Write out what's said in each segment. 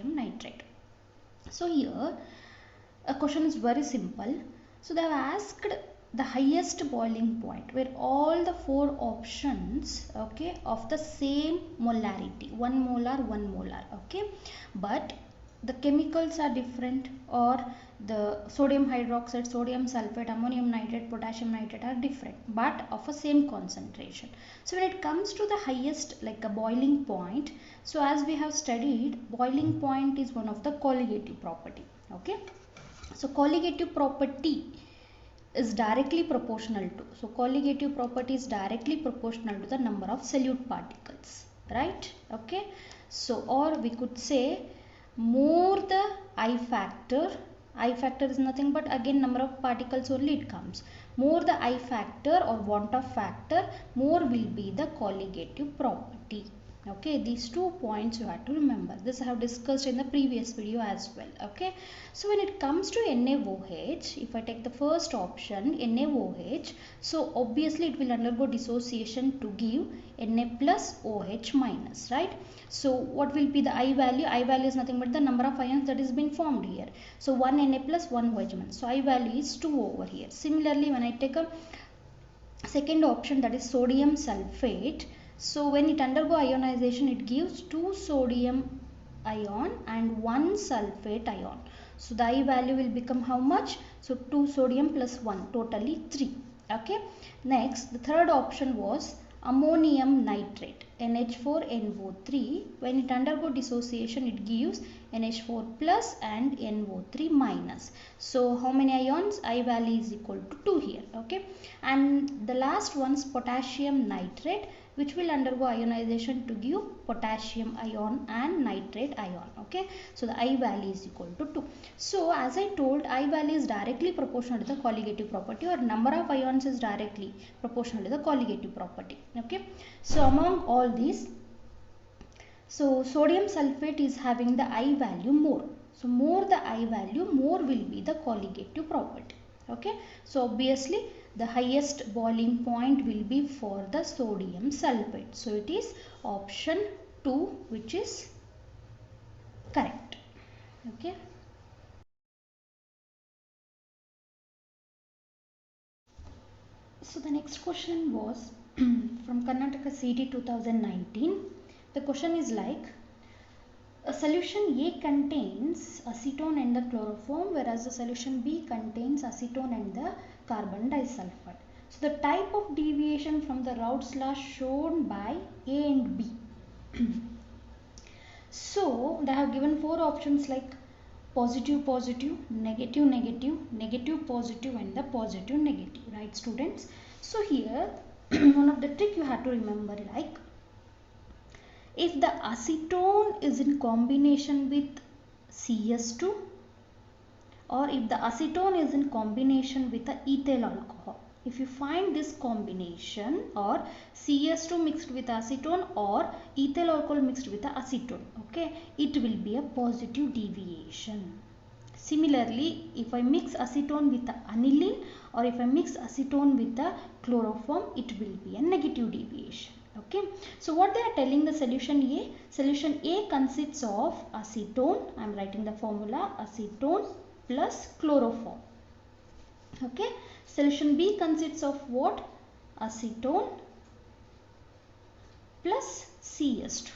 nitrate. So here a question is very simple. So they have asked the highest boiling point where all the four options, okay, of the same molarity, 1 molar, okay, but the chemicals are different, or the sodium hydroxide, sodium sulfate, ammonium nitrate, potassium nitrate are different but of a same concentration. So when it comes to the highest, like a boiling point, so as we have studied, boiling point is one of the colligative property, okay. So colligative property is directly proportional to, so colligative property is directly proportional to the number of solute particles, right? Okay, so or we could say more the I factor is nothing but again number of particles only it comes, more the I factor or want of factor, more will be the colligative property. Okay, these 2 points you have to remember. This I have discussed in the previous video as well. Okay, so when it comes to NaOH, if I take the first option NaOH, so obviously it will undergo dissociation to give Na plus OH minus, right? So what will be the I value? I value is nothing but the number of ions that is been formed here. So 1 Na plus 1 OH minus. So I value is 2 over here. Similarly, when I take a second option, that is sodium sulfate, so when it undergo ionization, it gives 2 sodium ion and 1 sulfate ion. So the I value will become how much? So 2 sodium plus 1, totally 3. Okay. Next, the third option was ammonium nitrate, NH4NO3. When it undergo dissociation, it gives NH4 plus and NO3 minus. So how many ions? I value is equal to 2 here. Okay. And the last one is potassium nitrate, which will undergo ionization to give potassium ion and nitrate ion. Okay, so the I value is equal to 2. So as I told, I value is directly proportional to the colligative property, or number of ions is directly proportional to the colligative property. Okay, so among all these, so sodium sulfate is having the I value more. So more the I value, more will be the colligative property. Okay, so obviously the highest boiling point will be for the sodium sulfate. So it is option 2 which is correct. Okay. So the next question was from Karnataka CET 2019. The question is like, a solution A contains acetone and the chloroform, whereas the solution B contains acetone and the carbon disulfide. So the type of deviation from the Raoult's law shown by A and B. So they have given 4 options like positive positive, negative negative, negative positive and the positive negative, right students? So here one of the trick you have to remember, like if the acetone is in combination with CS2, or if the acetone is in combination with the ethyl alcohol, if you find this combination, or CS2 mixed with acetone or ethyl alcohol mixed with the acetone, okay, it will be a positive deviation. Similarly, if I mix acetone with the aniline, or if I mix acetone with the chloroform, it will be a negative deviation. Okay, so what they are telling, the solution A, solution A consists of acetone, I am writing the formula, acetone plus chloroform. Okay, solution B consists of what? Acetone plus CS2.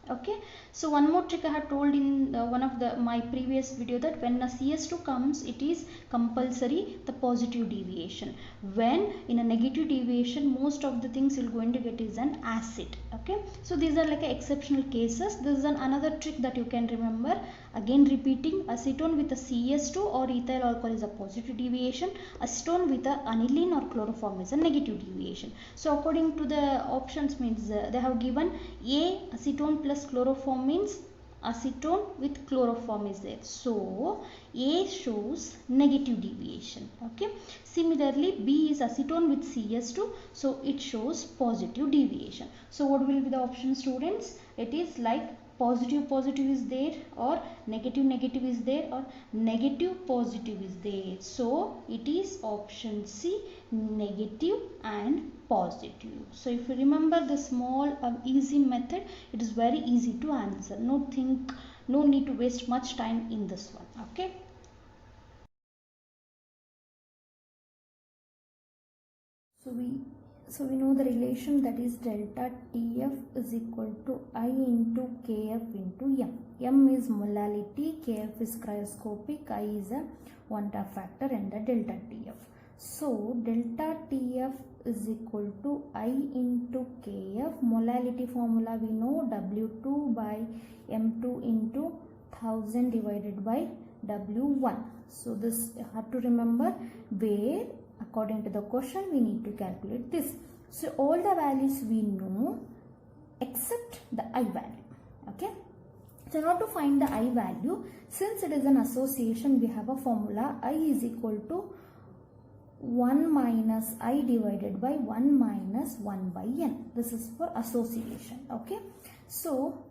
Okay, so one more trick I have told in one of my previous video, that when a CS2 comes, it is compulsory the positive deviation. When in a negative deviation, most of the things you're going to get is an acid. Okay, so these are like exceptional cases. This is another trick that you can remember. Again repeating, acetone with a CS2 or ethyl alcohol is a positive deviation. Acetone with a aniline or chloroform is a negative deviation. So according to the options means they have given A, acetone plus chloroform means acetone with chloroform is there. So A shows negative deviation. Okay. Similarly, B is acetone with CS2. So it shows positive deviation. So what will be the option, students? It is like positive positive is there, or negative negative is there, or negative positive is there. So it is option C, negative and positive. So if you remember the small easy method, it is very easy to answer. No think no need to waste much time in this one. Okay. So we know the relation, that is delta TF is equal to I into KF into M. M is molality, KF is cryoscopic, I is a one-half factor and the delta TF. So delta TF is equal to I into KF. Molality formula we know, W2 by M2 into 1000 divided by W1. So this you have to remember, where according to the question we need to calculate this. So all the values we know except the I value. Okay. So now to find the I value, since it is an association, we have a formula, I is equal to 1 minus I divided by 1 minus 1 by n. This is for association. Okay. So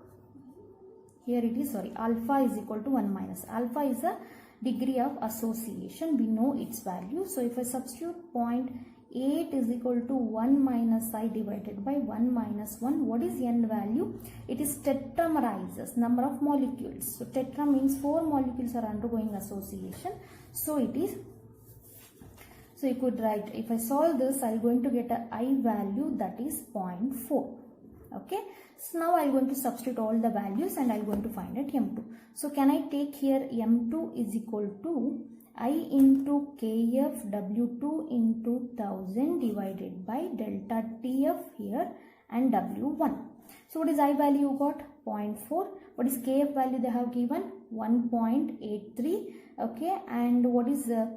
here it is, alpha is equal to 1 minus. Alpha is a degree of association. We know its value. So if I substitute 0.8 is equal to 1 minus I divided by 1 minus 1. What is n value? It is tetramerizes, number of molecules. So tetra means 4 molecules are undergoing association. So it is, so you could write, if I solve this, I am going to get a I value, that is 0.4. Okay. So now I am going to substitute all the values and I am going to find it M2. So can I take here M2 is equal to I into KF W2 into 1000 divided by delta TF here and W1. So what is I value you got? 0.4. What is KF value they have given? 1.83. Okay. And what is the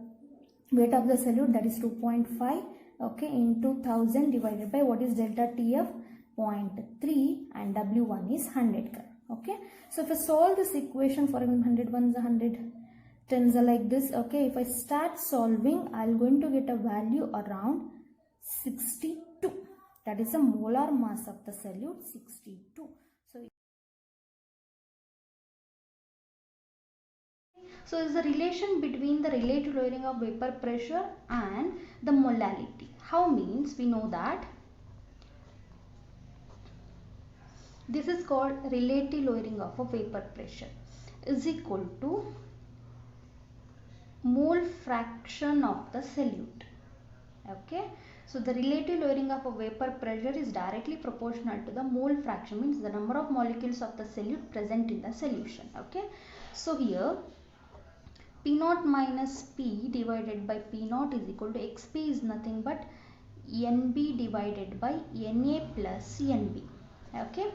weight of the solute? That is 2.5. Okay. Into 1000 divided by what is delta TF? 0.3 and W1 is 100. Okay. So if I solve this equation for 100 ones, 100 tens are like this. Okay. If I start solving, I'm going to get a value around 62. That is a molar mass of the solute, 62. So is the relation between the relative lowering of vapor pressure and the molality. How means? We know that this is called relative lowering of a vapor pressure is equal to mole fraction of the solute. Okay. So the relative lowering of a vapor pressure is directly proportional to the mole fraction, means the number of molecules of the solute present in the solution. Okay. So here P naught minus P divided by P naught is equal to XP is nothing but NB divided by NA plus NB. Okay.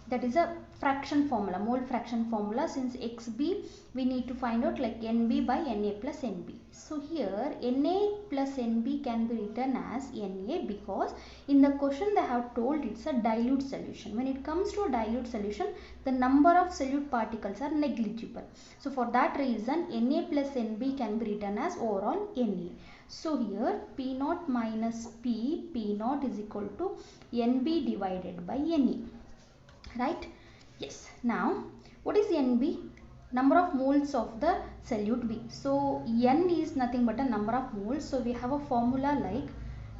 That is a fraction formula, mole fraction formula. Since XB we need to find out like NB by NA plus NB. So here NA plus NB can be written as NA because in the question they have told it's a dilute solution. When it comes to a dilute solution, the number of solute particles are negligible. So for that reason NA plus NB can be written as overall NA. So here P naught minus P naught is equal to NB divided by NA. Right? Yes. Now what is NB? Number of moles of the solute B. So N is nothing but a number of moles. So we have a formula like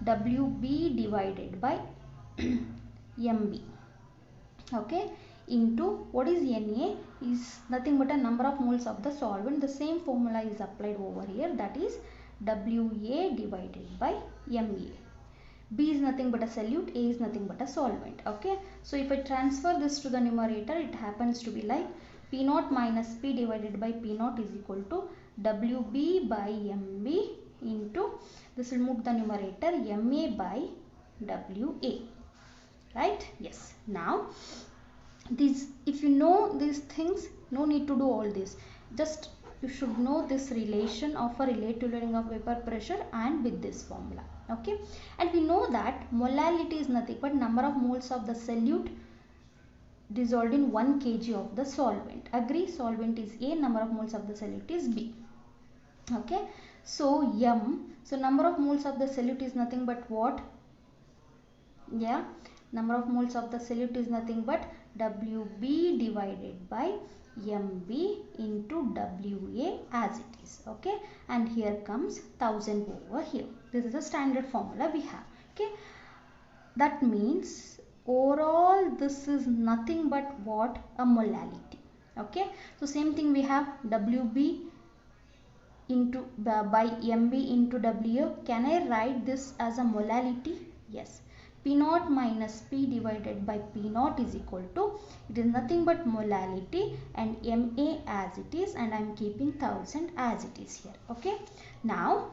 WB divided by MB. Okay. Into what is NA is nothing but a number of moles of the solvent. The same formula is applied over here, that is WA divided by MA. B is nothing but a solute, A is nothing but a solvent. Okay. So if I transfer this to the numerator, it happens to be like P naught minus P divided by P naught is equal to WB by MB into, this will move the numerator, MA by WA. Right? Yes. Now these, if you know these things, no need to do all this. Just you should know this relation of a relative lowering of vapor pressure and with this formula. Okay. And we know that molality is nothing but number of moles of the solute dissolved in 1 kg of the solvent. Agree? Solvent is A, number of moles of the solute is B. Okay. So M, so number of moles of the solute is nothing but what? Yeah, number of moles of the solute is nothing but WB divided by MB into WA as it is. Okay. And here comes 1000 over here. This is a standard formula we have. Okay. That means overall this is nothing but what? A molality. Okay, so same thing we have WB into by MB into W. Can I write this as a molality? Yes. P naught minus P divided by P naught is equal to, it is nothing but molality, and MA as it is, and I am keeping 1000 as it is here. Okay. Now,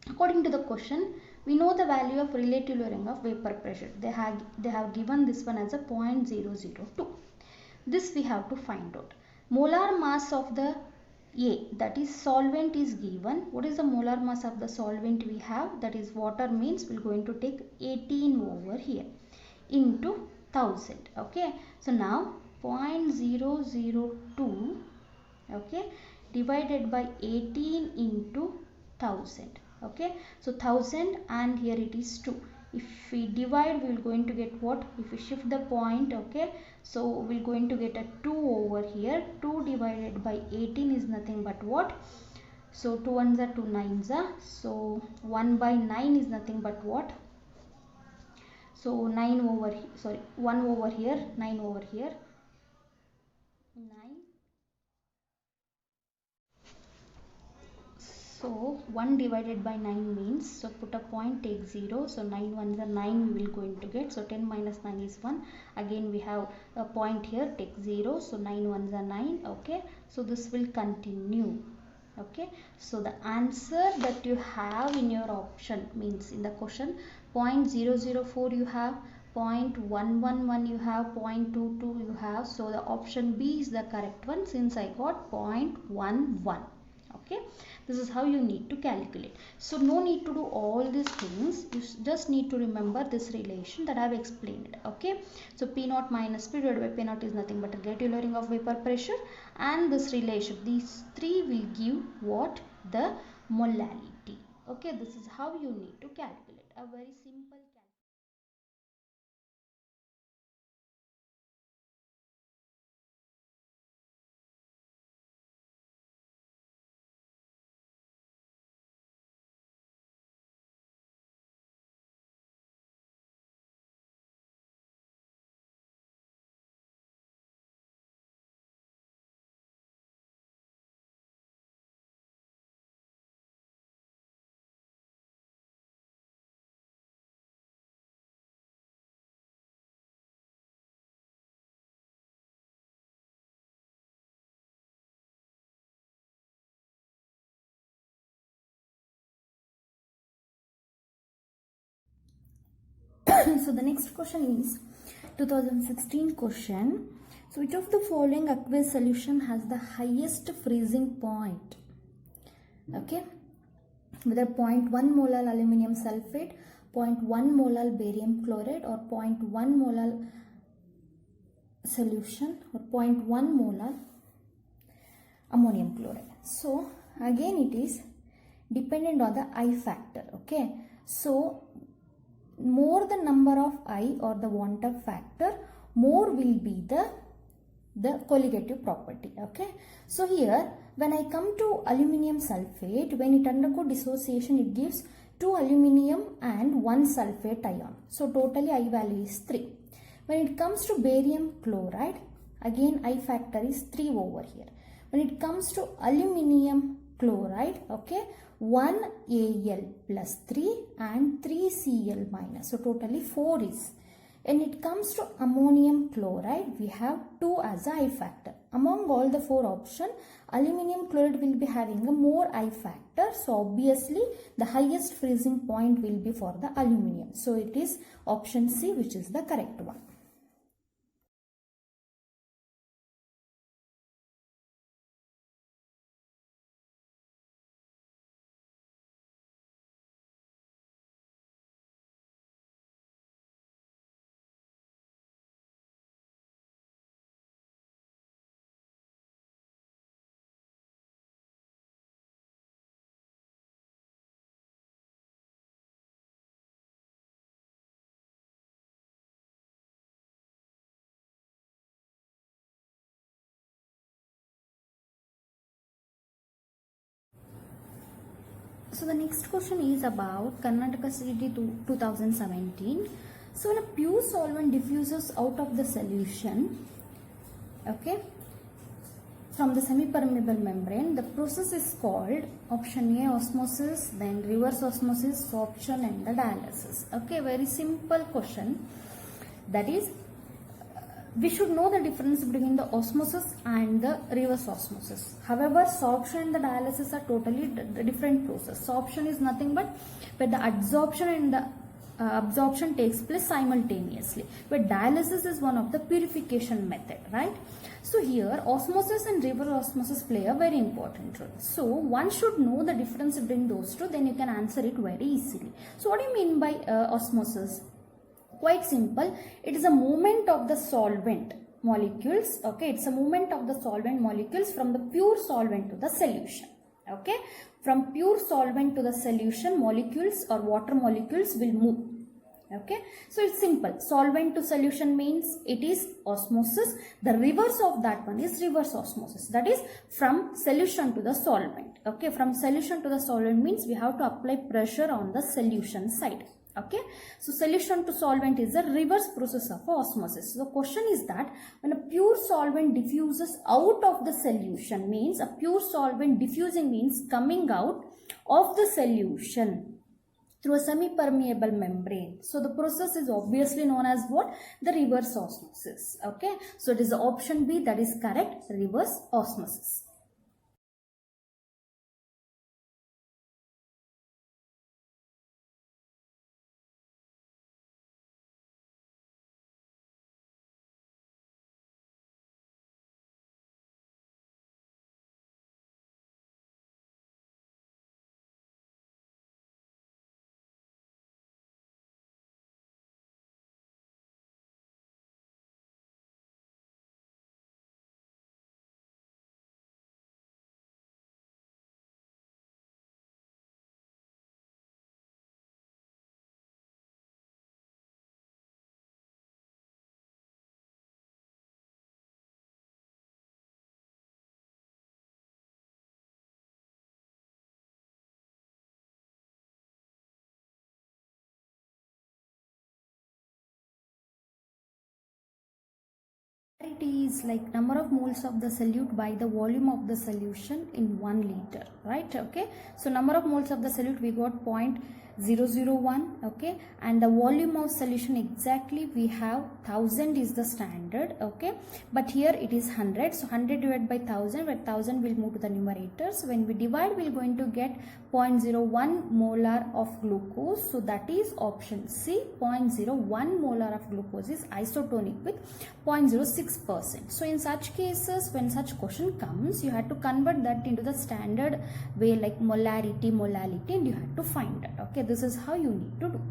according to the question, we know the value of relative lowering of vapor pressure. They have given this one as a 0.002. This we have to find out. Molar mass of the A, that is solvent, is given. What is the molar mass of the solvent we have? That is water, means we are going to take 18 over here into 1000. Okay. So now 0.002, okay, divided by 18 into 1000. Okay, so 1000 and here it is 2. If we divide, we will going to get what? If we shift the point, okay, so we are going to get a 2 over here. 2 divided by 18 is nothing but what? So 2 ones are 2 nines are, so 1 by 9 is nothing but what? So 9 over, sorry, 1 over here, 9 over here, 9. So 1 divided by 9 means, so put a point, take 0, so 9 ones are 9 we will going to get, so 10 minus 9 is 1. Again we have a point here, take 0, so 9 ones are 9. Okay, so this will continue. Okay, so the answer that you have in your option, means in the question, 0.004 you have, 0.111 you have, 0.22 you have, so the option B is the correct one, since I got 0.11. Okay, this is how you need to calculate. So no need to do all these things, you just need to remember this relation that I have explained. Okay, so P naught minus P divided by P naught is nothing but a relative lowering of vapor pressure, and this relation, these three will give what? The molality. Okay, this is how you need to calculate, a very simple calculation. So the next question is 2016 question. So which of the following aqueous solution has the highest freezing point? Okay, whether 0.1 molar aluminum sulfate, 0.1 molar barium chloride, or 0.1 molar solution, or 0.1 molar ammonium chloride. So again it is dependent on the I factor. Okay, so more the number of I or the want of factor, more will be the colligative property. Okay, so here when I come to aluminum sulfate, when it undergo dissociation, it gives 2 aluminum and 1 sulfate ion, so totally I value is 3. When it comes to barium chloride, again I factor is 3 over here. When it comes to aluminum chloride, okay, 1 Al plus 3 and 3 Cl minus, so totally 4 is. When it comes to ammonium chloride, we have 2 as a I factor. Among all the 4 options, aluminum chloride will be having a more I factor, so obviously the highest freezing point will be for the aluminum. So it is option C, which is the correct one. So the next question is about Karnataka CET 2017. So when a pure solvent diffuses out of the solution, okay, from the semi-permeable membrane. The process is called option A osmosis, then reverse osmosis, sorption and the dialysis. Okay, very simple question. That is, we should know the difference between the osmosis and the reverse osmosis. However, sorption and the dialysis are totally different process. Sorption is nothing but where the adsorption and the absorption takes place simultaneously, but dialysis is one of the purification method, right? So here osmosis and reverse osmosis play a very important role. So one should know the difference between those two, then you can answer it very easily. So what do you mean by osmosis? Quite simple. It is a movement of the solvent molecules. Okay, it's a movement of the solvent molecules from the pure solvent to the solution. Okay, from pure solvent to the solution, molecules or water molecules will move. Okay, so it's simple. Solvent to solution means it is osmosis. The reverse of that one is reverse osmosis. That is from solution to the solvent. Okay, from solution to the solvent means we have to apply pressure on the solution side. Okay, so solution to solvent is a reverse process of osmosis. So the question is that when a pure solvent diffuses out of the solution, means a pure solvent diffusing means coming out of the solution through a semi-permeable membrane. So the process is obviously known as what? The reverse osmosis. Okay, so it is the option B that is correct, reverse osmosis. It is like number of moles of the solute by the volume of the solution in 1 liter, right? Okay, so number of moles of the solute we got 0.001. okay, and the volume of solution exactly we have 1000 is the standard. Okay, but here it is 100, so 100 divided by 1000, where 1000 will move to the numerator. So when we divide, we are going to get 0.01 molar of glucose. So that is option C. 0.01 molar of glucose is isotonic with 0.06%. So in such cases, when such question comes, you have to convert that into the standard way like molarity, and you have to find that. Okay, this is how you need to do.